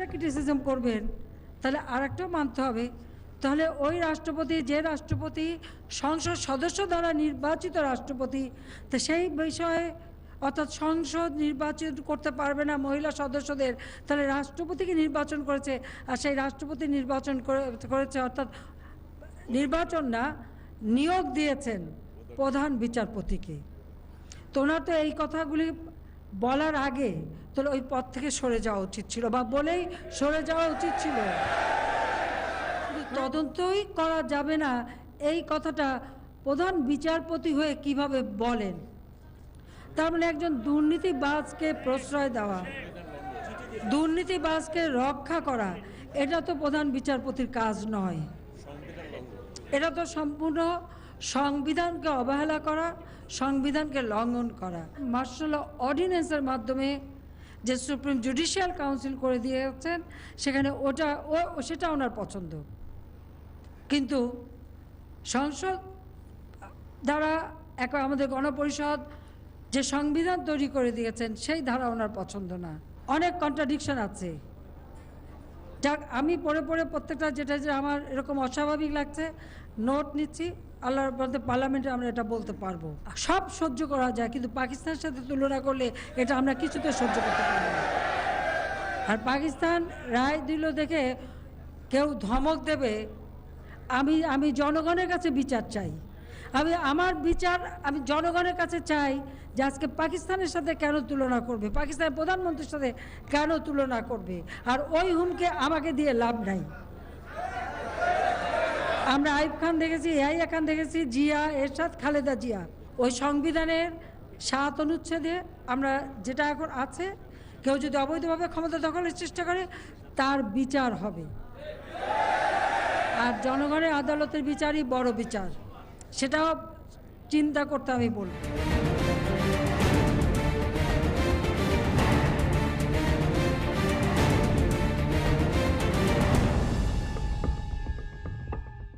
Criticism করবেন তাহলে আরেকটাও মানতে হবে, তাহলে ওই রাষ্ট্রপতি, যে রাষ্ট্রপতি সংসদ সদস্য দ্বারা নির্বাচিত রাষ্ট্রপতি, তো সেই বিষয়ে অর্থাৎ সংসদ নির্বাচন করতে পারবে না মহিলা সদস্যদের, তাহলে রাষ্ট্রপতিকে নির্বাচন করেছে, আর সেই রাষ্ট্রপতি নির্বাচন করেছে অর্থাৎ নির্বাচন না, নিয়োগ দিয়েছেন প্রধান বিচারপতিকে। তো ওনার তো এই কথাগুলি বলার আগে তাহলে ওই পদ থেকে সরে যাওয়া উচিত ছিল, বা বলেই সরে যাওয়া উচিত ছিল। তদন্তই করা যাবে না এই কথাটা প্রধান বিচারপতি হয়ে কিভাবে বলেন? তার মানে একজন দুর্নীতিবাজকে প্রশ্রয় দেওয়া, দুর্নীতিবাজকে রক্ষা করা, এটা তো প্রধান বিচারপতির কাজ নয়। এটা তো সম্পূর্ণ সংবিধানকে অবহেলা করা, সংবিধানকে লঙ্ঘন করা। মার্শাল ল অর্ডিন্যান্সের মাধ্যমে যে সুপ্রিম জুডিশিয়াল কাউন্সিল করে দিয়েছেন সেখানে সেটা ওনার পছন্দ, কিন্তু সংসদ দ্বারা আমাদের গণপরিষদ যে সংবিধান তৈরি করে দিয়েছেন সেই ধারা ওনার পছন্দ না। অনেক কন্ট্রাডিকশন আছে, যাক আমি পড়ে প্রত্যেকটা যেটা যে আমার এরকম অস্বাভাবিক লাগছে নোট নিচ্ছি, আল্লাহর মধ্যে পার্লামেন্টে আমরা এটা বলতে পারবো। সব সহ্য করা যায়, কিন্তু পাকিস্তানের সাথে তুলনা করলে এটা আমরা কিছুতে সহ্য করতে পারবো না। আর পাকিস্তান রায় দিল দেখে কেউ ধমক দেবে, আমি জনগণের কাছে বিচার চাই, আমার বিচার আমি জনগণের কাছে চাই যে আজকে পাকিস্তানের সাথে কেন তুলনা করবে, পাকিস্তানের প্রধানমন্ত্রীর সাথে কেন তুলনা করবে, আর ওই হুমকে আমাকে দিয়ে লাভ নাই। আমরা আইব খান দেখেছি, ইয়াহিয়া খান দেখেছি, জিয়া, এরশাদ, খালেদা জিয়া। ওই সংবিধানের ৭ অনুচ্ছেদে আমরা যেটা এখন আছে, কেউ যদি অবৈধভাবে ক্ষমতা দখলের চেষ্টা করে তার বিচার হবে, আর জনগণের আদালতের বিচারই বড় বিচার, সেটাও চিন্তা করতে আমি বলব।